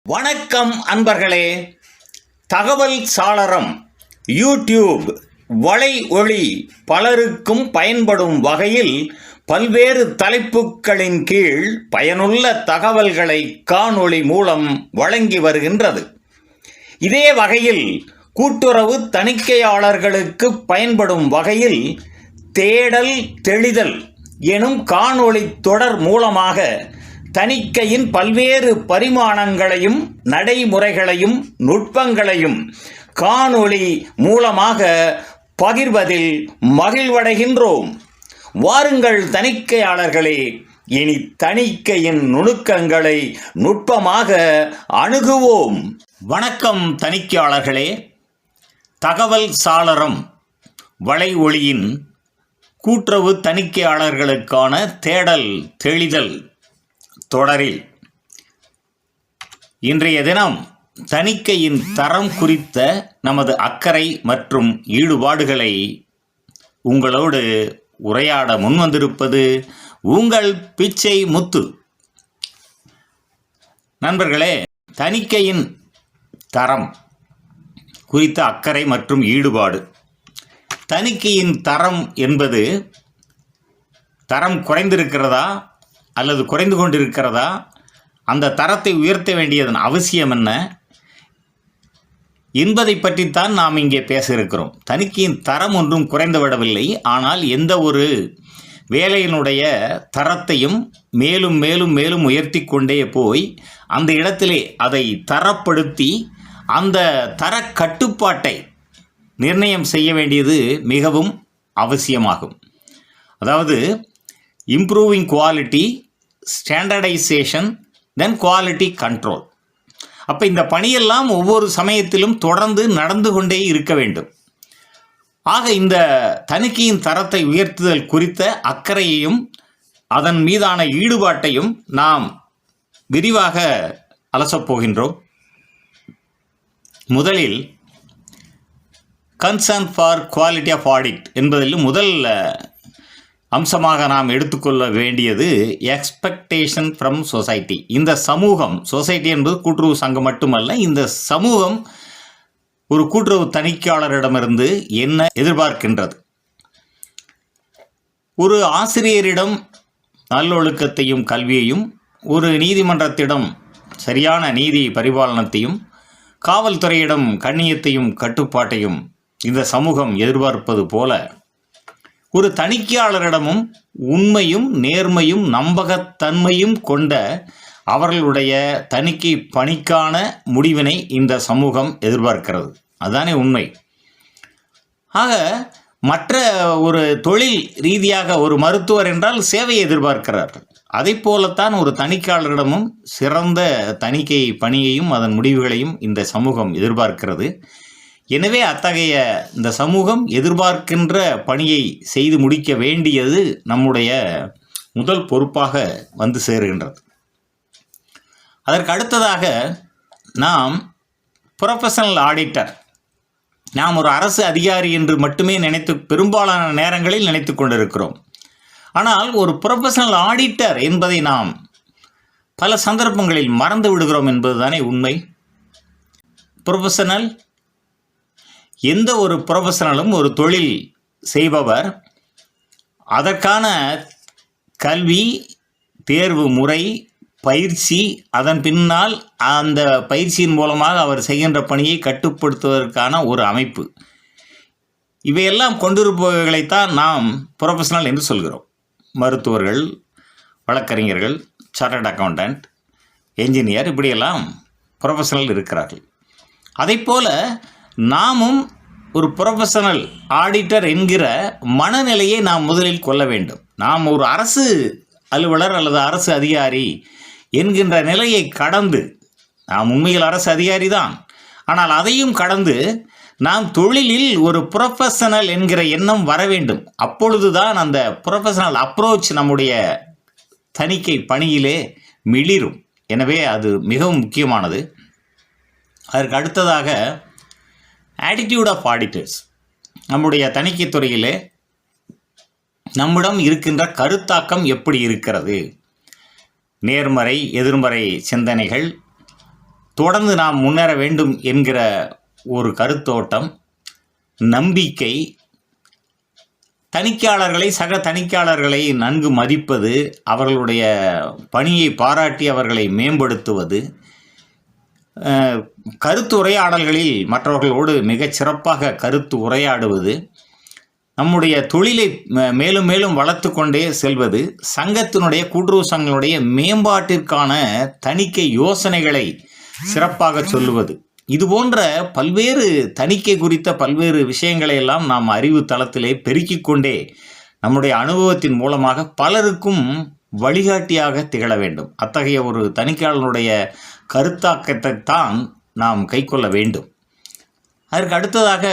வணக்கம் அன்பர்களே. தகவல் சாளரம் யூடியூப் வலை ஒளி பலருக்கும் பயன்படும் வகையில் பல்வேறு தலைப்புகளின் கீழ் பயனுள்ள தகவல்களை காணொளி மூலம் வழங்கி வருகின்றது. இதே வகையில் கூட்டுறவு தணிக்கையாளர்களுக்கு பயன்படும் வகையில் தேடல் தெளிதல் எனும் காணொளி தொடர் மூலமாக தணிக்கையின் பல்வேறு பரிமாணங்களையும் நடைமுறைகளையும் நுட்பங்களையும் காணொளி மூலமாக பகிர்வதில் மகிழ்வடைகின்றோம். வாருங்கள் தணிக்கையாளர்களே, இனி தணிக்கையின் நுணுக்கங்களை நுட்பமாக அணுகுவோம். வணக்கம் தணிக்கையாளர்களே. தகவல் சாளரம் வலை ஒளியின் கூட்டுறவு தணிக்கையாளர்களுக்கான தேடல் தெளிதல் தொடரில் இன்றைய தினம் தணிக்கையின் தரம் குறித்த நமது அக்கறை மற்றும் ஈடுபாடுகளை உங்களோடு உரையாட முன்வந்திருப்பது உங்கள் பிச்சை முத்து. நண்பர்களே, தணிக்கையின் தரம் குறித்த அக்கறை மற்றும் ஈடுபாடு. தணிக்கையின் தரம் என்பது தரம் குறைந்திருக்கிறதா அல்லது குறைந்து கொண்டிருக்கிறதா, அந்த தரத்தை உயர்த்த வேண்டியதன் அவசியம் என்ன என்பதை பற்றித்தான் நாம் இங்கே பேச இருக்கிறோம். தணிக்கையின் தரம் ஒன்றும் குறைந்துவிடவில்லை. ஆனால் எந்த ஒரு வேலையினுடைய தரத்தையும் மேலும் மேலும் மேலும் உயர்த்தி கொண்டே போய் அந்த இடத்திலே அதை தரப்படுத்தி அந்த தர கட்டுப்பாட்டை நிர்ணயம் செய்ய வேண்டியது மிகவும் அவசியமாகும். அதாவது இம்ப்ரூவிங் குவாலிட்டி, ஸ்டாண்டர்டைசேஷன், தென் குவாலிட்டி கண்ட்ரோல். அப்போ இந்த பணியெல்லாம் ஒவ்வொரு சமயத்திலும் தொடர்ந்து நடந்து கொண்டே இருக்க வேண்டும். ஆக இந்த தணிக்கையின் தரத்தை உயர்த்துதல் குறித்த அக்கறையையும் அதன் மீதான ஈடுபாட்டையும் நாம் விரிவாக அலசப்போகின்றோம். முதலில் concern for quality of audit என்பதில் முதல் அம்சமாக நாம் எடுத்துக்கொள்ள வேண்டியது எக்ஸ்பெக்டேஷன் ஃப்ரம் சொசைட்டி. இந்த சமூகம், சொசைட்டி என்பது கூட்டுறவு சங்கம் மட்டுமல்ல, இந்த சமூகம் ஒரு கூட்டுறவு தணிக்கையாளரிடமிருந்து என்ன எதிர்பார்க்கின்றது? ஒரு ஆசிரியரிடம் நல்லொழுக்கத்தையும் கல்வியையும், ஒரு நீதிமன்றத்திடம் சரியான நீதி பரிபாலனத்தையும், காவல்துறையிடம் கண்ணியத்தையும் கட்டுப்பாட்டையும் இந்த சமூகம் எதிர்பார்ப்பது போல ஒரு தணிக்கையாளரிடமும் உண்மையும் நேர்மையும் நம்பகத்தன்மையும் கொண்ட அவர்களுடைய தணிக்கை பணிக்கான முடிவினை இந்த சமூகம் எதிர்பார்க்கிறது. அதுதானே உண்மை. ஆக மற்ற ஒரு தொழில் ரீதியாக ஒரு மருத்துவர் என்றால் சேவையை எதிர்பார்க்கிறார்கள். அதை போலத்தான் ஒரு தணிக்கையாளரிடமும் சிறந்த தணிக்கை பணியையும் அதன் முடிவுகளையும் இந்த சமூகம் எதிர்பார்க்கிறது. எனவே அத்தகைய இந்த சமூகம் எதிர்பார்க்கின்ற பணியை செய்து முடிக்க வேண்டியது நம்முடைய முதல் பொறுப்பாக வந்து சேருகின்றது. அதற்கு அடுத்ததாக நாம் ப்ரொஃபஷனல் ஆடிட்டர், நாம் ஒரு அரசு அதிகாரி என்று மட்டுமே பெரும்பாலான நேரங்களில் நினைத்து கொண்டிருக்கிறோம். ஆனால் ஒரு ப்ரொஃபஷனல் ஆடிட்டர் என்பதை நாம் பல சந்தர்ப்பங்களில் மறந்து விடுகிறோம் என்பதுதானே உண்மை. ப்ரொஃபஷனல், எந்த ஒரு ப்ரொஃபஷனலும் ஒரு தொழில் செய்பவர் அதற்கான கல்வி, தேர்வு முறை, பயிற்சி, அதன் பின்னால் அந்த பயிற்சியின் மூலமாக அவர் செய்கின்ற பணியை கட்டுப்படுத்துவதற்கான ஒரு அமைப்பு, இவையெல்லாம் கொண்டிருப்பவர்களைத்தான் நாம் ப்ரொஃபஷனல் என்று சொல்கிறோம். மருத்துவர்கள், வழக்கறிஞர்கள், சார்ட்டர்ட் அக்கௌண்டன்ட், என்ஜினியர், இப்படியெல்லாம் ப்ரொஃபஷனல் இருக்கிறார்கள். அதைப்போல நாமும் ஒரு ப்ரொஃபஷனல் ஆடிட்டர் என்கிற மனநிலையை நாம் முதலில் கொள்ள வேண்டும். நாம் ஒரு அரசு அலுவலர் அல்லது அரசு அதிகாரி என்கின்ற நிலையை கடந்து, நாம் உண்மையில் அரசு அதிகாரி தான், ஆனால் அதையும் கடந்து நாம் தொழிலில் ஒரு ப்ரொஃபஷனல் என்கிற எண்ணம் வர வேண்டும். அப்பொழுதுதான் அந்த ப்ரொஃபஷனல் அப்ரோச் நம்முடைய தணிக்கை பணியிலே மிளிரும். எனவே அது மிகவும் முக்கியமானது. அதற்கு அடுத்ததாக ஆட்டிடியூட் ஆஃப் ஆடிட்டர்ஸ். நம்முடைய தணிக்கை துறையிலே நம்மிடம் இருக்கின்ற கருத்தாக்கம் எப்படி இருக்கிறது? நேர்மறை, எதிர்மறை சிந்தனைகள், தொடர்ந்து நாம் முன்னேற வேண்டும் என்கிற ஒரு கருத்தோட்டம், நம்பிக்கை, தணிக்கையாளர்களை சக தணிக்கையாளர்களை நன்கு மதிப்பது, அவர்களுடைய பணியை பாராட்டி அவர்களை மேம்படுத்துவது, கருத்து உரையாடல்களில் மற்றவர்களோடு மிகச் சிறப்பாக கருத்து உரையாடுவது, நம்முடைய தொழிலை மேலும் மேலும் வளர்த்து கொண்டே செல்வது, சங்கத்தினுடைய கூட்டுறவு சங்கங்களுடைய மேம்பாட்டிற்கான தணிக்கை யோசனைகளை சிறப்பாக சொல்லுவது, இது போன்ற பல்வேறு தணிக்கை குறித்த பல்வேறு விஷயங்களை எல்லாம் நாம் அறிவு தளத்திலே பெருக்கிக் கொண்டே நம்முடைய அனுபவத்தின் மூலமாக பலருக்கும் வழிகாட்டியாக திகழ வேண்டும். அத்தகைய ஒரு தணிக்கையாளனுடைய கருத்தாக்கத்தை தான் நாம் கைக்கொள்ள வேண்டும். அதற்கு அடுத்ததாக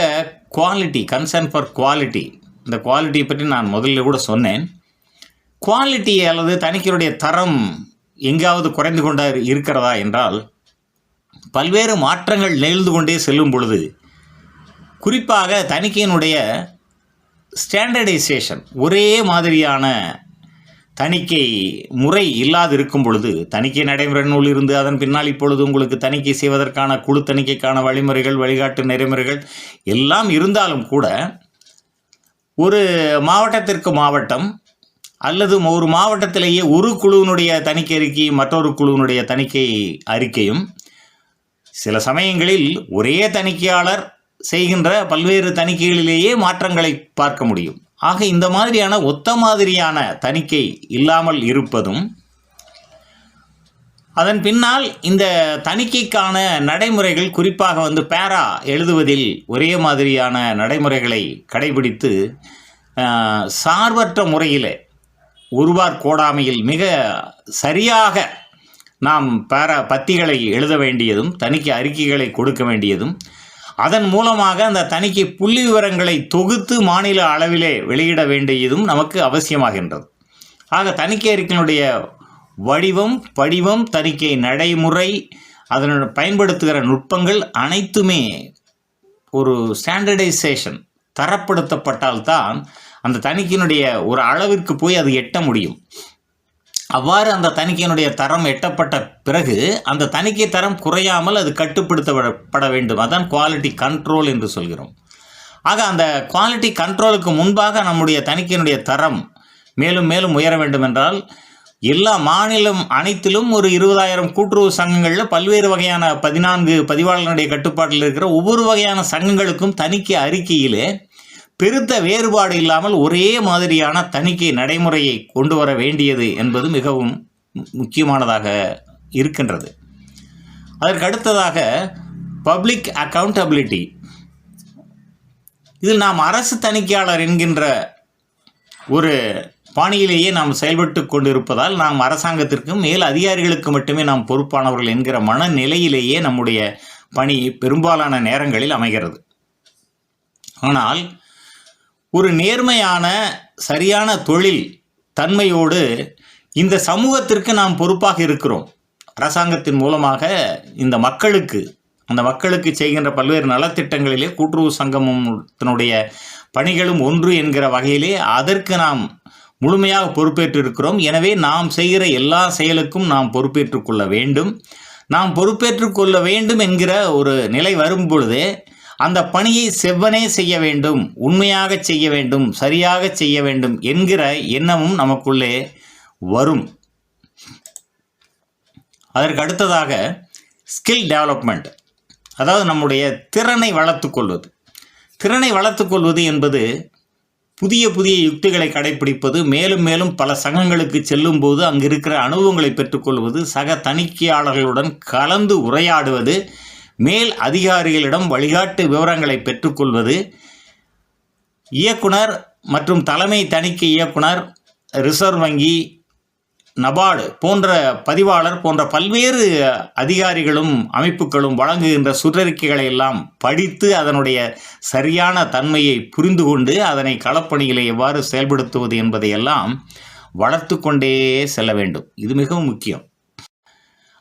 குவாலிட்டி, கன்சர்ன் ஃபார் குவாலிட்டி. இந்த குவாலிட்டியை பற்றி நான் முதல்ல கூட சொன்னேன். குவாலிட்டி அல்லது தணிக்கையுடைய தரம் எங்காவது குறைந்து கொண்டே இருக்கிறதா என்றால், பல்வேறு மாற்றங்கள் நிகழ்ந்து கொண்டே செல்லும் பொழுது, குறிப்பாக தணிக்கையினுடைய ஸ்டாண்டர்டைசேஷன், ஒரே மாதிரியான தணிக்கை முறை இல்லாது இருக்கும் பொழுது, தணிக்கை நடைமுறை நூல் இருந்து அதன் பின்னால் இப்பொழுது உங்களுக்கு தணிக்கை செய்வதற்கான குழு தணிக்கைக்கான வழிமுறைகள், வழிகாட்டு நெறிமுறைகள் எல்லாம் இருந்தாலும் கூட, ஒரு மாவட்டத்திற்கு மாவட்டம் அல்லது ஒரு மாவட்டத்திலேயே ஒரு குழுவினுடைய தணிக்கை அறிக்கையும் மற்றொரு குழுவினுடைய தணிக்கை அறிக்கையும், சில சமயங்களில் ஒரே தணிக்கையாளர் செய்கின்ற பல்வேறு தணிக்கைகளிலேயே மாற்றங்களை பார்க்க முடியும். ஆக இந்த மாதிரியான ஒத்த மாதிரியான தணிக்கை இல்லாமல் இருப்பதும், அதன் பின்னால் இந்த தணிக்கைக்கான நடைமுறைகள், குறிப்பாக பேரா எழுதுவதில் ஒரே மாதிரியான நடைமுறைகளை கடைபிடித்து சார்பற்ற முறையில் ஒருவார் கோடாமையில் மிக சரியாக நாம் பத்திகளை எழுத வேண்டியதும், தணிக்கை அறிக்கைகளை கொடுக்க வேண்டியதும், அதன் மூலமாக அந்த தணிக்கை புள்ளி விவரங்களை தொகுத்து மாநில அளவிலே வெளியிட வேண்டியதும் நமக்கு அவசியமாகின்றது. ஆக தணிக்கை அறிக்கையினுடைய வடிவம், படிவம், தணிக்கை நடைமுறை, அதனுடைய பயன்படுத்துகிற நுட்பங்கள் அனைத்துமே ஒரு ஸ்டாண்டர்டைசேஷன், தரப்படுத்தப்பட்டால்தான் அந்த தணிக்கையினுடைய ஒரு அளவிற்கு போய் அது எட்ட முடியும். அவ்வாறு அந்த தணிக்கையினுடைய தரம் எட்டப்பட்ட பிறகு அந்த தணிக்கை தரம் குறையாமல் அது கட்டுப்படுத்தப்பட வேண்டும். அதான் குவாலிட்டி கண்ட்ரோல் என்று சொல்கிறோம். ஆக அந்த குவாலிட்டி கண்ட்ரோலுக்கு முன்பாக நம்முடைய தணிக்கையினுடைய தரம் மேலும் மேலும் உயர வேண்டும் என்றால், எல்லா மாநிலம் அனைத்திலும் ஒரு 20,000 கூட்டுறவு சங்கங்களில் பல்வேறு வகையான 14 பதிவாளர்களுடைய கட்டுப்பாட்டில் இருக்கிற ஒவ்வொரு வகையான சங்கங்களுக்கும் தணிக்கை அறிக்கையிலே பெருத்த வேறுபாடு இல்லாமல் ஒரே மாதிரியான தணிக்கை நடைமுறையை கொண்டு வர வேண்டியது என்பது மிகவும் முக்கியமானதாக இருக்கின்றது. அதற்கு அடுத்ததாக பப்ளிக் அக்கவுண்டபிலிட்டி. இதில் நாம் அரசு தணிக்கையாளர் என்கின்ற ஒரு பாணியிலேயே நாம் செயல்பட்டு கொண்டிருப்பதால், நாம் அரசாங்கத்திற்கும் மேல் அதிகாரிகளுக்கு மட்டுமே நாம் பொறுப்பானவர்கள் என்கிற மனநிலையிலேயே நம்முடைய பணி பெரும்பாலான நேரங்களில் அமைகிறது. ஆனால் ஒரு நேர்மையான சரியான தொழில் தன்மையோடு இந்த சமூகத்திற்கு நாம் பொறுப்பாக இருக்கிறோம். அரசாங்கத்தின் மூலமாக இந்த அந்த மக்களுக்கு செய்கின்ற பல்வேறு நலத்திட்டங்களிலே கூட்டுறவு சங்கத்தினுடைய பணிகளும் ஒன்று என்கிற வகையிலே அதற்கு நாம் முழுமையாக பொறுப்பேற்று இருக்கிறோம். எனவே நாம் செய்கிற எல்லா செயலுக்கும் நாம் பொறுப்பேற்று கொள்ள வேண்டும். நாம் பொறுப்பேற்று கொள்ள வேண்டும் என்கிற ஒரு நிலை வரும் பொழுதே அந்த பணியை செவ்வனே செய்ய வேண்டும், உண்மையாக செய்ய வேண்டும், சரியாக செய்ய வேண்டும் என்கிற எண்ணமும் நமக்குள்ளே வரும். அதற்கு அடுத்ததாக ஸ்கில் டெவலப்மெண்ட், அதாவது நம்முடைய திறனை வளர்த்துக்கொள்வது. திறனை வளர்த்துக்கொள்வது என்பது புதிய புதிய யுக்திகளை கடைப்பிடிப்பது, மேலும் மேலும் பல சங்கங்களுக்கு செல்லும் போது அங்கு இருக்கிற அனுபவங்களை பெற்றுக்கொள்வது, சக தணிக்கையாளர்களுடன் கலந்து உரையாடுவது, மேல் அதிகாரிகளிடம் வழிகாட்டு விவரங்களை பெற்றுக்கொள்வது, இயக்குனர் மற்றும் தலைமை தணிக்கை இயக்குனர், ரிசர்வ் வங்கி, நபார்டு போன்ற பதிவாளர் போன்ற பல்வேறு அதிகாரிகளும் அமைப்புகளும் வழங்குகின்ற சுற்றறிக்கைகளை எல்லாம் படித்து அதனுடைய சரியான தன்மையை புரிந்து கொண்டு அதனை களப்பணிகளை எவ்வாறு செயல்படுத்துவது என்பதையெல்லாம் வளர்த்து கொண்டே செல்ல வேண்டும். இது மிகவும் முக்கியம்.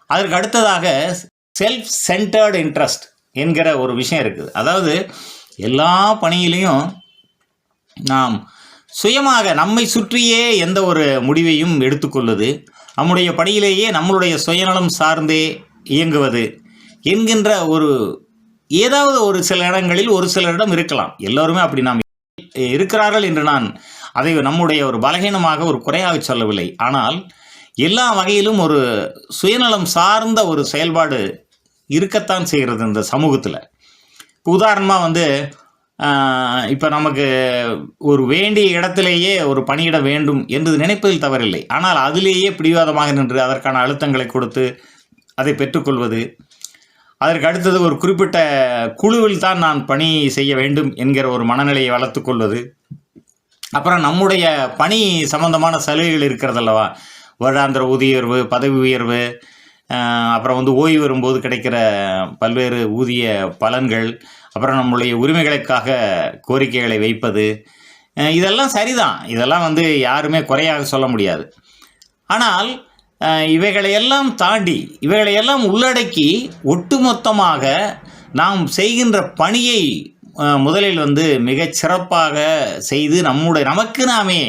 அதற்கு அடுத்ததாக செல்ஃப் சென்டர்டு இன்ட்ரெஸ்ட் என்கிற ஒரு விஷயம் இருக்குது. அதாவது எல்லா பணியிலையும் நாம் சுயமாக நம்மை சுற்றியே எந்த ஒரு முடிவையும் எடுத்துக்கொள்வது, நம்முடைய பணியிலேயே நம்மளுடைய சுயநலம் சார்ந்தே இயங்குவது, என்கின்ற ஏதாவது ஒரு சில இடங்களில் ஒரு சிலரிடம் இருக்கலாம். எல்லோருமே அப்படி நாம் இருக்கிறார்கள் என்று நான் அதை நம்முடைய ஒரு பலகீனமாக ஒரு குறையாக சொல்லவில்லை. ஆனால் எல்லா வகையிலும் ஒரு சுயநலம் சார்ந்த ஒரு செயல்பாடு இருக்கத்தான் செய்கிறது இந்த சமூகத்தில். உதாரணமாக இப்போ நமக்கு ஒரு வேண்டிய இடத்திலேயே ஒரு பணியிட வேண்டும் என்று நினைப்பதில் தவறில்லை. ஆனால் அதிலேயே பிடிவாதமாக நின்று அதற்கான அழுத்தங்களை கொடுத்து அதை பெற்றுக்கொள்வது, அதற்கு அடுத்தது ஒரு குறிப்பிட்ட குழுவில் தான் நான் பணி செய்ய வேண்டும் என்கிற ஒரு மனநிலையை வளர்த்து கொள்வது, அப்புறம் நம்முடைய பணி சம்பந்தமான சலுகைகள் இருக்கிறதல்லவா, வருடாந்திர ஊதிய உயர்வு, பதவி உயர்வு, அப்புறம் ஓய்வு வரும்போது கிடைக்கிற பல்வேறு ஊதிய பலன்கள், அப்புறம் நம்முடைய உரிமைகளுக்காக கோரிக்கைகளை வைப்பது, இதெல்லாம் சரிதான். இதெல்லாம் யாருமே குறையாக சொல்ல முடியாது. ஆனால் இவைகளையெல்லாம் தாண்டி இவைகளையெல்லாம் உள்ளடக்கி ஒட்டுமொத்தமாக நாம் செய்கின்ற பணியை முதலில் மிகச் சிறப்பாக செய்து நமக்கு நாமே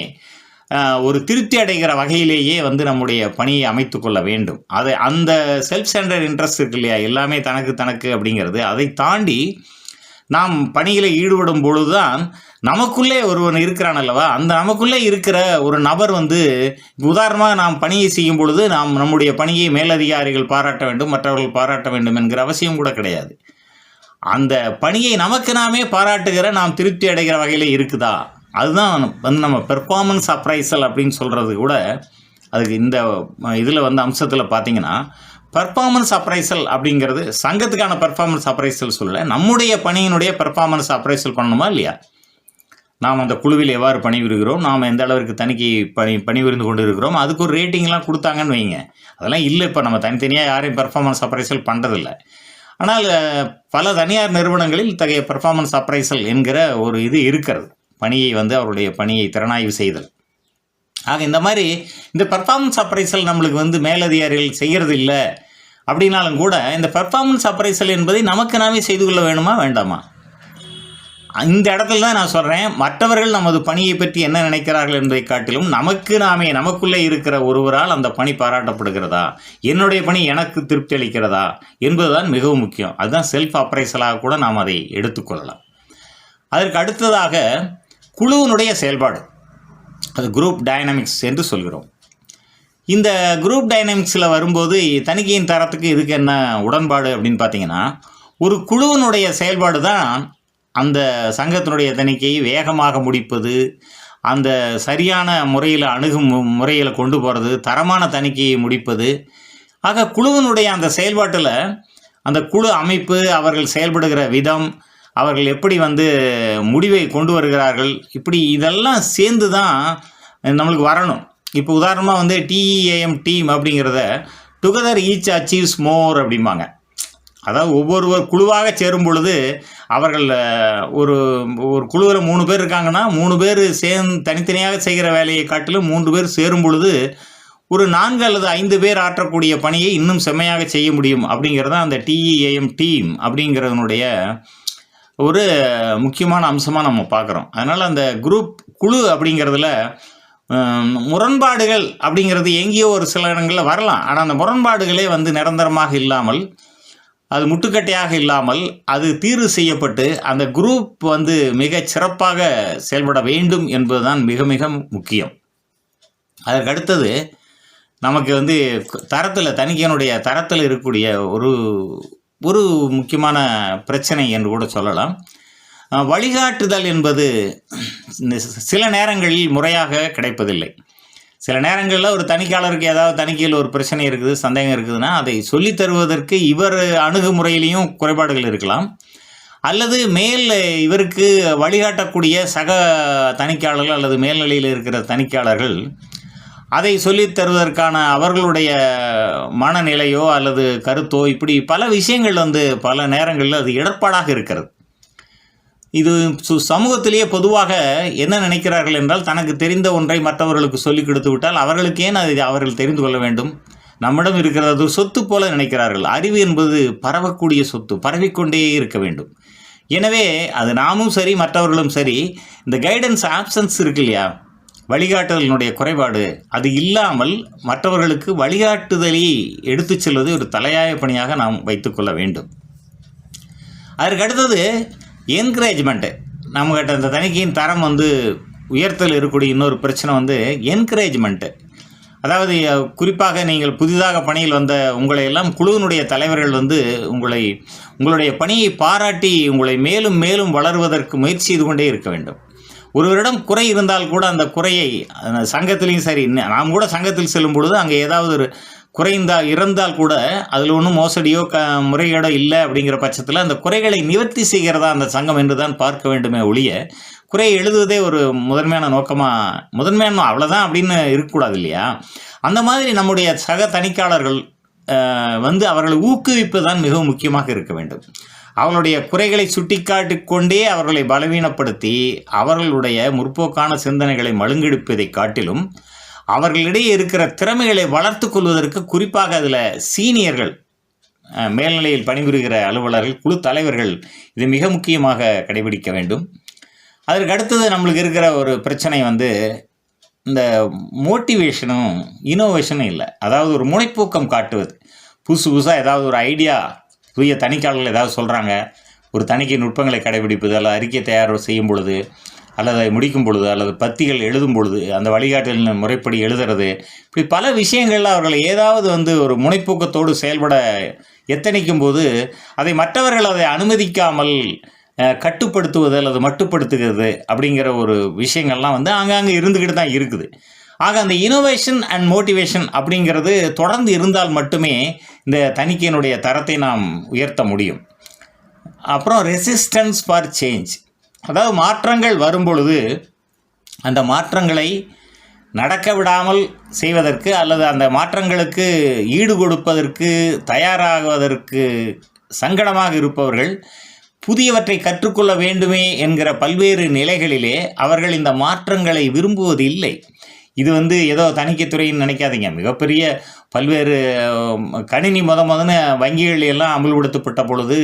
ஒரு திருப்தி அடைகிற வகையிலேயே நம்முடைய பணியை அமைத்து கொள்ள வேண்டும். அந்த செல்ஃப் சென்டர்ட் இன்ட்ரெஸ்ட் இருக்கு இல்லையா, எல்லாமே தனக்கு அப்படிங்கிறது, அதை தாண்டி நாம் பணியில் ஈடுபடும் பொழுதுதான் நமக்குள்ளே ஒருவன் இருக்கிறான் அல்லவா, அந்த நமக்குள்ளே இருக்கிற ஒரு நபர் உதாரணமாக நாம் பணியை செய்யும் பொழுது நம்முடைய பணியை மேலதிகாரிகள் பாராட்ட வேண்டும், மற்றவர்கள் பாராட்ட வேண்டும் என்கிற அவசியம் கூட கிடையாது. அந்த பணியை நமக்கு நாமே பாராட்டுகிற நாம் திருப்தி அடைகிற வகையில் இருக்குதா, அதுதான் நம்ம பெர்ஃபார்மன்ஸ் அப்ரைசல் அப்படின்னு சொல்கிறது கூட. அதுக்கு இந்த இதில் அம்சத்தில் பார்த்தீங்கன்னா பெர்ஃபார்மன்ஸ் அப்ரைசல் அப்படிங்கிறது சங்கத்துக்கான பெர்ஃபார்மன்ஸ் அப்ரைசல் சொல்லலை, நம்முடைய பணியினுடைய பெர்ஃபார்மன்ஸ் அப்ரைசல் பண்ணணுமா இல்லையா. நாம் அந்த குழுவில் எவ்வாறு பணிபுரிகிறோம், நாம் எந்த அளவிற்கு பணிபுரிந்து கொண்டு இருக்கிறோம், அதுக்கு ஒரு ரேட்டிங்லாம் கொடுத்தாங்கன்னு வைங்க. அதெல்லாம் இல்லை. இப்போ நம்ம தனித்தனியாக யாரையும் பெர்ஃபார்மன்ஸ் அப்ரைசல் பண்ணுறதில்லை. ஆனால் பல தனியார் நிறுவனங்களில் இத்தகைய பெர்ஃபார்மன்ஸ் அப்ரைசல் என்கிற ஒரு இது இருக்கிறது, பணியை அவருடைய பணியை திறனாய்வு செய்தல். ஆக இந்த மாதிரி இந்த பெர்ஃபார்மன்ஸ் அப்ரைசல் நம்மளுக்கு மேலதிகாரிகள் செய்கிறது இல்லை அப்படின்னாலும் கூட இந்த பெர்ஃபார்மன்ஸ் அப்ரைசல் என்பதை நமக்கு நாமே செய்து கொள்ள வேணுமா வேண்டாமா? இந்த இடத்துல தான் நான் சொல்கிறேன், மற்றவர்கள் நமது பணியை பற்றி என்ன நினைக்கிறார்கள் என்பதை காட்டிலும் நமக்குள்ளே இருக்கிற ஒருவரால் அந்த பணி பாராட்டப்படுகிறதா, என்னுடைய பணி எனக்கு திருப்தி அளிக்கிறதா என்பதுதான் மிகவும் முக்கியம். அதுதான் செல்ஃப் அப்ரைசலாக கூட நாம் அதை எடுத்துக்கொள்ளலாம். அதற்கு அடுத்ததாக குழுவினுடைய செயல்பாடு, அது குரூப் டைனமிக்ஸ் என்று சொல்கிறோம். இந்த குரூப் டைனமிக்ஸில் வரும்போது தணிக்கையின் தரத்துக்கு இதுக்கு என்ன உடன்பாடு அப்படின்னு பார்த்தீங்கன்னா, ஒரு குழுவினுடைய செயல்பாடு தான் அந்த சங்கத்தினுடைய தணிக்கையை வேகமாக முடிப்பது, அந்த சரியான முறையில் முறையில் கொண்டு போகிறது, தரமான தணிக்கையை முடிப்பது. ஆக குழுவினுடைய அந்த செயல்பாட்டில் அந்த குழு அமைப்பு, அவர்கள் செயல்படுகிற விதம், அவர்கள் எப்படி முடிவை கொண்டு வருகிறார்கள், இப்படி இதெல்லாம் சேர்ந்து தான் நம்மளுக்கு வரணும். இப்போ உதாரணமாக TEAM டீம் அப்படிங்கிறத டுகெதர் ஈச் அச்சீவ்ஸ் மோர் அப்படிம்பாங்க. அதாவது ஒவ்வொருவர் குழுவாக சேரும் பொழுது அவர்கள் ஒரு குழுவில் 3 பேர் இருக்காங்கன்னா 3 பேர் தனித்தனியாக செய்கிற வேலையை காட்டிலும் 3 பேர் சேரும் பொழுது ஒரு 4 அல்லது 5 பேர் ஆற்றக்கூடிய பணியை இன்னும் செம்மையாக செய்ய முடியும் அப்படிங்கிறது தான் அந்த TEAM டீம் அப்படிங்கிறதுனுடைய ஒரு முக்கியமான அம்சமாக நம்ம பார்க்குறோம். அதனால் அந்த குழு அப்படிங்கிறதுல முரண்பாடுகள் அப்படிங்கிறது எங்கேயோ ஒரு சில இடங்களில் வரலாம். ஆனால் அந்த முரண்பாடுகளே நிரந்தரமாக இல்லாமல், அது முட்டுக்கட்டையாக இல்லாமல், அது தீர்வு செய்யப்பட்டு அந்த குரூப் மிகச் சிறப்பாக செயல்பட வேண்டும் என்பதுதான் மிக மிக முக்கியம். அதற்கு அடுத்தது நமக்கு தணிக்கையினுடைய தரத்தில் இருக்கக்கூடிய ஒரு முக்கியமான பிரச்சனை என்று கூட சொல்லலாம். வழிகாட்டுதல் என்பது சில நேரங்களில் முறையாக கிடைப்பதில்லை. சில நேரங்களில் ஒரு தணிக்கையாளருக்கு ஏதாவது தணிக்கையில் ஒரு பிரச்சனை இருக்குது, சந்தேகம் இருக்குதுன்னா அதை சொல்லித் தருவதற்கு இவர் அணுகுமுறையிலையும் குறைபாடுகள் இருக்கலாம். அல்லது இவருக்கு வழிகாட்டக்கூடிய சக தணிக்கையாளர்கள் அல்லது மேல்நிலையில் இருக்கிற தணிக்கையாளர்கள் அதை சொல்லித் தருவதற்கான அவர்களுடைய மனநிலையோ அல்லது கருத்தோ, இப்படி பல விஷயங்கள் பல நேரங்களில் அது இடர்பாடாக இருக்கிறது. இது சமூகத்திலேயே பொதுவாக என்ன நினைக்கிறார்கள் என்றால், தனக்கு தெரிந்த ஒன்றை மற்றவர்களுக்கு சொல்லிக் கொடுத்து விட்டால் அவர்களுக்கு ஏன் அதை அவர்கள் தெரிந்து கொள்ள வேண்டும், நம்மிடம் இருக்கிறது சொத்து போல நினைக்கிறார்கள். அறிவு என்பது பரவக்கூடிய சொத்து, பரவிக்கொண்டே இருக்க வேண்டும். எனவே அது நாமும் சரி மற்றவர்களும் சரி, இந்த கைடன்ஸ் ஆப்சன்ஸ் இருக்கு இல்லையா, வழிகாட்டுதலினுடைய குறைபாடு. அது இல்லாமல் மற்றவர்களுக்கு வழிகாட்டுதலை எடுத்து செல்வது ஒரு தலையாய பணியாக நாம் வைத்துக்கொள்ள வேண்டும். அதற்கு அடுத்தது என்கரேஜ்மெண்ட்டு. நம்மகிட்ட இந்த தணிக்கையின் தரம் உயர்த்தல் இருக்கக்கூடிய இன்னொரு பிரச்சனை என்கரேஜ்மெண்ட்டு. அதாவது குறிப்பாக நீங்கள் புதிதாக பணியில் வந்த உங்களை எல்லாம் குழுவினுடைய தலைவர்கள் உங்களுடைய பணியை பாராட்டி உங்களை மேலும் மேலும் வளருவதற்கு முயற்சி செய்து கொண்டே இருக்க வேண்டும். ஒருவரிடம் குறை இருந்தால் கூட அந்த குறையை சங்கத்திலையும் சரி, நாம் கூட சங்கத்தில் செல்லும் பொழுது அங்கே ஏதாவது ஒரு இருந்தால் கூட அதில் ஒன்றும் மோசடியோ முறைகேடோ இல்லை அப்படிங்கிற பட்சத்தில் அந்த குறைகளை நிவர்த்தி செய்கிறதா அந்த சங்கம் என்று தான் பார்க்க வேண்டுமே ஒழிய, குறையை எழுதுவதே ஒரு முதன்மையான அவ்வளோதான் அப்படின்னு இருக்கக்கூடாது இல்லையா? அந்த மாதிரி நம்முடைய சக தணிக்கையாளர்கள் அவர்களை ஊக்குவிப்பு தான் மிகவும் முக்கியமாக இருக்க வேண்டும். அவர்களுடைய குறைகளை சுட்டிக்காட்டி கொண்டே அவர்களை பலவீனப்படுத்தி அவர்களுடைய முற்போக்கான சிந்தனைகளை மழுங்கெடுப்பதை காட்டிலும் அவர்களிடையே இருக்கிற திறமைகளை வளர்த்து கொள்வதற்கு, குறிப்பாக அதில் சீனியர்கள், மேல்நிலையில் பணிபுரிகிற அலுவலர்கள், குழு தலைவர்கள் இது மிக முக்கியமாக கடைபிடிக்க வேண்டும். அதற்கு அடுத்தது நம்மளுக்கு இருக்கிற ஒரு பிரச்சனை இந்த மோட்டிவேஷனும் இனோவேஷனும் இல்லை. அதாவது ஒரு முனைப்பூக்கம் காட்டுவது, புதுசாக ஏதாவது ஒரு ஐடியா, புதிய தணிக்கையாளர்கள் ஏதாவது சொல்கிறாங்க, ஒரு தணிக்கை நுட்பங்களை கடைபிடிப்பது, அல்லது அறிக்கை தயார் செய்யும் பொழுது, அல்லது முடிக்கும் பொழுது, அல்லது பத்திகள் எழுதும் பொழுது அந்த வழிகாட்டலின் முறைப்படி எழுதுறது, இப்படி பல விஷயங்களில் அவர்களை ஏதாவது ஒரு முனைப்பூக்கத்தோடு செயல்பட எத்தனிக்கும் போது அதை மற்றவர்கள் அதை அனுமதிக்காமல் கட்டுப்படுத்துவது அல்லது மட்டுப்படுத்துகிறது அப்படிங்கிற ஒரு விஷயங்கள்லாம் ஆங்காங்கே இருந்துக்கிட்டு தான் இருக்குது. ஆக அந்த இனோவேஷன் அண்ட் மோட்டிவேஷன் அப்படிங்கிறது தொடர்ந்து இருந்தால் மட்டுமே இந்த தணிக்கையினுடைய தரத்தை நாம் உயர்த்த முடியும். அப்புறம் ரெசிஸ்டன்ஸ் ஃபார் சேஞ்ச். அதாவது மாற்றங்கள் வரும்பொழுது அந்த மாற்றங்களை நடக்க விடாமல் செய்வதற்கு அல்லது அந்த மாற்றங்களுக்கு ஈடு கொடுப்பதற்கு தயாராகுவதற்கு சங்கடமாக இருப்பவர்கள் புதியவற்றை கற்றுக்கொள்ள வேண்டுமே என்கிற பல்வேறு நிலைகளிலே அவர்கள் இந்த மாற்றங்களை விரும்புவது இல்லை. இது ஏதோ தணிக்கைத்துறைன்னு நினைக்காதீங்க. மிகப்பெரிய பல்வேறு கணினி முதன்னு வங்கிகள் எல்லாம் அமல்படுத்தப்பட்ட பொழுது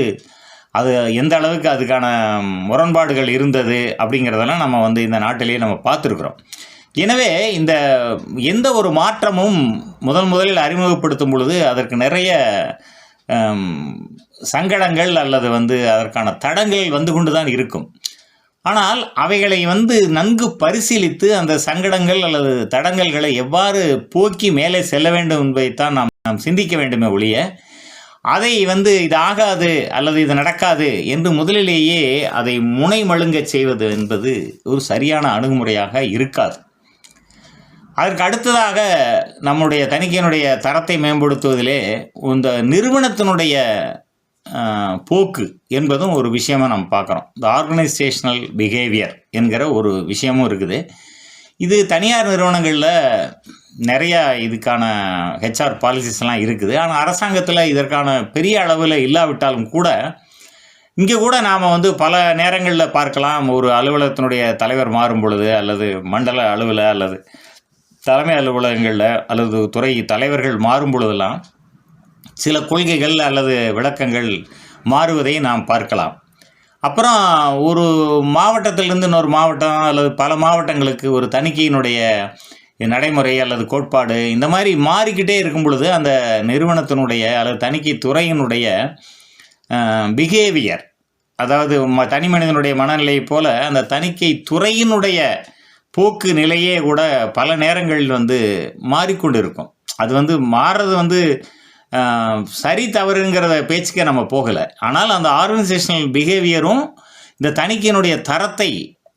அது எந்த அளவுக்கு அதுக்கான முரண்பாடுகள் இருந்தது அப்படிங்கிறதெல்லாம் நம்ம இந்த நாட்டிலேயே நம்ம பார்த்துருக்குறோம். எனவே எந்த ஒரு மாற்றமும் முதலில் அறிமுகப்படுத்தும் பொழுது அதற்கு நிறைய சங்கடங்கள் அல்லது அதற்கான தடங்கள் கொண்டு தான் இருக்கும். ஆனால் அவைகளை நன்கு பரிசீலித்து அந்த சங்கடங்கள் அல்லது தடங்கல்களை எவ்வாறு போக்கி மேலே செல்ல வேண்டும் என்பதைத்தான் நாம் சிந்திக்க வேண்டுமே ஒழிய, அதை இது ஆகாது அல்லது இது நடக்காது என்று முதலிலேயே அதை முனை மழுங்க செய்வது என்பது ஒரு சரியான அணுகுமுறையாக இருக்காது. அதற்கு அடுத்ததாக நம்முடைய தணிக்கையினுடைய தரத்தை மேம்படுத்துவதிலே இந்த நிறுவனத்தினுடைய போக்கு என்பதும் ஒரு விஷயமாக நம்ம பார்க்குறோம். இந்த ஆர்கனைசேஷனல் பிஹேவியர் என்கிற ஒரு விஷயமும் இருக்குது. இது தனியார் நிறுவனங்களில் நிறையா இதுக்கான ஹெச்ஆர் பாலிசிஸ்லாம் இருக்குது. ஆனால் அரசாங்கத்தில் இதற்கான பெரிய அளவில் இல்லாவிட்டாலும் கூட இங்கே கூட நாம் பல நேரங்களில் பார்க்கலாம். ஒரு அலுவலகத்தினுடைய தலைவர் மாறும் பொழுது அல்லது மண்டல அலுவலர் அல்லது தலைமை அலுவலகங்களில் அல்லது துறை தலைவர்கள் மாறும் பொழுதெல்லாம் சில கொள்கைகள் அல்லது விளக்கங்கள் மாறுவதை நாம் பார்க்கலாம். அப்புறம் ஒரு மாவட்டத்திலிருந்து இன்னொரு மாவட்டம் அல்லது பல மாவட்டங்களுக்கு ஒரு தணிக்கையினுடைய நடைமுறை அல்லது கோட்பாடு இந்த மாதிரி மாறிக்கிட்டே இருக்கும் பொழுது அந்த நிறுவனத்தினுடைய அல்லது தணிக்கை துறையினுடைய பிஹேவியர், அதாவது தனி மனிதனுடைய மனநிலை போல் அந்த தணிக்கை துறையினுடைய போக்கு நிலையே கூட பல நேரங்களில் மாறிக்கொண்டு இருக்கும். அது மாறுறது சரி தவறுங்கிறத பேச்சுக்கே நம்ம போகலை. ஆனால் அந்த ஆர்கனைசேஷனல் பிஹேவியரும் இந்த தணிக்கையினுடைய தரத்தை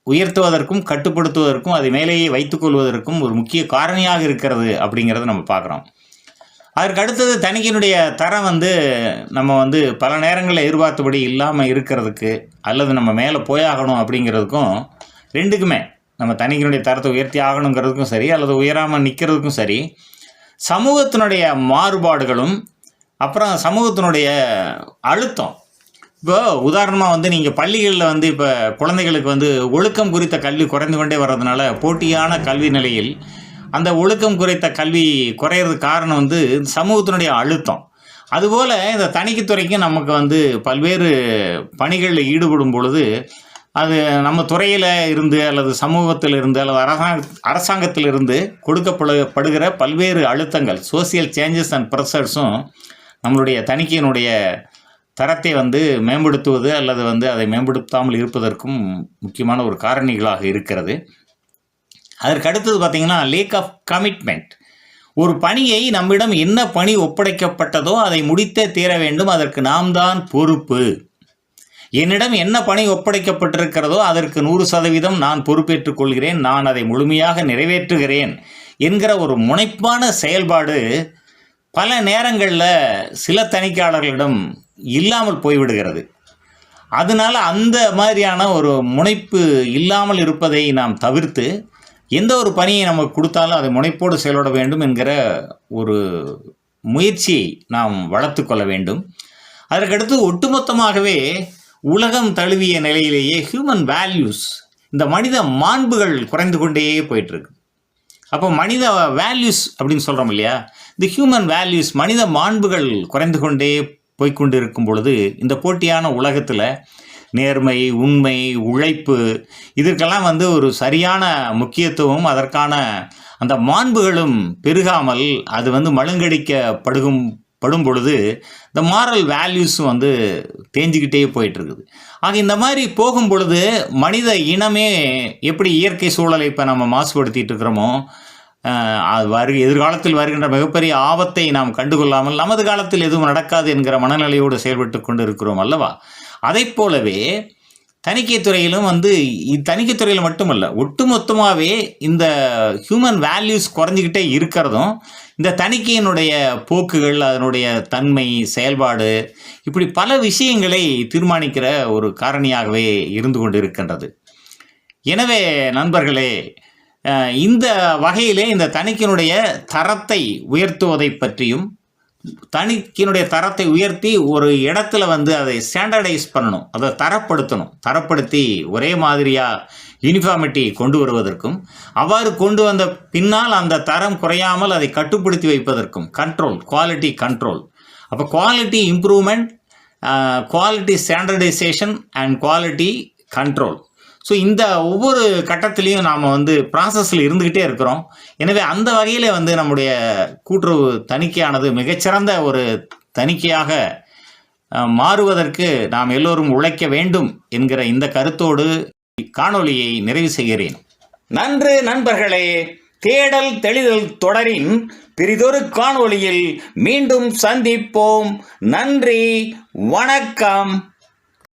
உயர்த்துவதற்கும் கட்டுப்படுத்துவதற்கும் அதை மேலேயே வைத்துக்கொள்வதற்கும் ஒரு முக்கிய காரணியாக இருக்கிறது அப்படிங்கிறத நம்ம பார்க்குறோம். அதற்கு அடுத்தது தணிக்கையினுடைய தரம் நம்ம பல நேரங்களில் எதிர்பார்த்தபடி இல்லாமல் இருக்கிறதுக்கு அல்லது நம்ம மேலே போயாகணும் அப்படிங்கிறதுக்கும் ரெண்டுக்குமே, நம்ம தணிக்கையினுடைய தரத்தை உயர்த்தி ஆகணுங்கிறதுக்கும் சரி அல்லது உயராமல் நிற்கிறதுக்கும் சரி, சமூகத்தினுடைய மாறுபாடுகளும் அப்புறம் சமூகத்தினுடைய அழுத்தம். இப்போ உதாரணமாக நீங்கள் பள்ளிகளில் இப்போ குழந்தைகளுக்கு ஒழுக்கம் குறித்த கல்வி குறைந்து கொண்டே வர்றதுனால போட்டியான கல்வி நிலையில் அந்த ஒழுக்கம் குறித்த கல்வி குறையிறதுக்கு காரணம் சமூகத்தினுடைய அழுத்தம். அதுபோல் இந்த தணிக்கைத்துறைக்கும் நமக்கு பல்வேறு பணிகளில் ஈடுபடும் பொழுது அது நம்ம துறையில் இருந்து அல்லது சமூகத்தில் இருந்து அல்லது அரசாங்கத்தில் இருந்து கொடுக்கப்படுகிற பல்வேறு அழுத்தங்கள், சோசியல் சேஞ்சஸ் அண்ட் ப்ரெஷர்ஸும் நம்மளுடைய தணிக்கையினுடைய தரத்தை மேம்படுத்துவது அல்லது அதை மேம்படுத்தாமல் இருப்பதற்கும் முக்கியமான ஒரு காரணிகளாக இருக்கிறது. அதற்கு அடுத்தது பார்த்திங்கன்னா லேக் ஆஃப் கமிட்மெண்ட். ஒரு பணியை நம்மிடம் என்ன பணி ஒப்படைக்கப்பட்டதோ அதை முடித்தே தீர வேண்டும், அதற்கு நாம் தான் பொறுப்பு. என்னிடம் என்ன பணி ஒப்படைக்கப்பட்டிருக்கிறதோ அதற்கு 100% நான் பொறுப்பேற்றுக் கொள்கிறேன், நான் அதை முழுமையாக நிறைவேற்றுகிறேன் என்கிற ஒரு முனைப்பான செயல்பாடு பல நேரங்களில் சில தணிக்கையாளர்களிடம் இல்லாமல் போய்விடுகிறது. அதனால் அந்த மாதிரியான ஒரு முனைப்பு இல்லாமல் இருப்பதை நாம் தவிர்த்து எந்த ஒரு பணியை நமக்கு கொடுத்தாலும் அதை முனைப்போடு செயல்பட வேண்டும் என்கிற ஒரு முயற்சியை நாம் வளர்த்து கொள்ள வேண்டும். அதற்கடுத்து ஒட்டுமொத்தமாகவே உலகம் தழுவிய நிலையிலேயே ஹியூமன் வேல்யூஸ், இந்த மனித மாண்புகள் குறைந்து கொண்டே போயிட்டுருக்கு. அப்போ மனித வேல்யூஸ் அப்படின்னு சொல்கிறோம் இல்லையா, இந்த ஹியூமன் வேல்யூஸ், மனித மாண்புகள் குறைந்து கொண்டே போய்கொண்டு இருக்கும் பொழுது இந்த போட்டியான உலகத்தில் நேர்மை, உண்மை, உழைப்பு இதற்கெல்லாம் ஒரு சரியான முக்கியத்துவம், அதற்கான அந்த மாண்புகளும் பெருகாமல் அது மழுங்கடிக்கப்படும் பொழுது இந்த மாரல் வேல்யூஸும் தேஞ்சிக்கிட்டே போயிட்டுருக்குது. ஆக இந்த மாதிரி போகும் பொழுது மனித இனமே எப்படி இயற்கை சூழலை இப்போ நம்ம மாசுபடுத்திட்டு இருக்கிறோமோ, எதிர்காலத்தில் வருகின்ற மிகப்பெரிய ஆபத்தை நாம் கண்டுகொள்ளாமல் நமது காலத்தில் எதுவும் நடக்காது என்கிற மனநிலையோடு செயல்பட்டு கொண்டு இருக்கிறோம் அல்லவா. அதை போலவே தணிக்கைத்துறையிலும் தணிக்கைத்துறையில் மட்டுமல்ல, ஒட்டுமொத்தமாகவே இந்த ஹியூமன் வேல்யூஸ் குறைஞ்சிக்கிட்டே இருக்கிறதும் இந்த தணிக்கையினுடைய போக்குகள், அதனுடைய தன்மை, செயல்பாடு, இப்படி பல விஷயங்களை தீர்மானிக்கிற ஒரு காரணியாகவே இருந்து கொண்டு இருக்கின்றது. எனவே நண்பர்களே, இந்த வகையிலே இந்த தணிக்கையினுடைய தரத்தை உயர்த்துவதை பற்றியும், தணிக்கையினுடைய தரத்தை உயர்த்தி ஒரு இடத்துல அதை ஸ்டாண்டர்டைஸ் பண்ணணும், அதை தரப்படுத்தி ஒரே மாதிரியாக யூனிஃபார்மிட்டி கொண்டு வருவதற்கும், அவ்வாறு கொண்டு வந்த பின்னால் அந்த தரம் குறையாமல் அதை கட்டுப்படுத்தி வைப்பதற்கும் குவாலிட்டி கண்ட்ரோல். அப்போ quality improvement, quality standardisation and quality control. So இந்த ஒவ்வொரு கட்டத்திலையும் நாம் ப்ராசஸில் இருந்துக்கிட்டே இருக்கிறோம். எனவே அந்த வகையில் நம்முடைய கூட்டுறவு தணிக்கையானது மிகச்சிறந்த ஒரு தணிக்கையாக மாறுவதற்கு நாம் எல்லோரும் உழைக்க வேண்டும் என்கிற இந்த கருத்தோடு காணொளியை நிறைவு செய்கிறேன். நன்று நண்பர்களே, தேடல் தெளிதல் தொடரின் பிறிதொரு காணொளியில் மீண்டும் சந்திப்போம். நன்றி, வணக்கம்.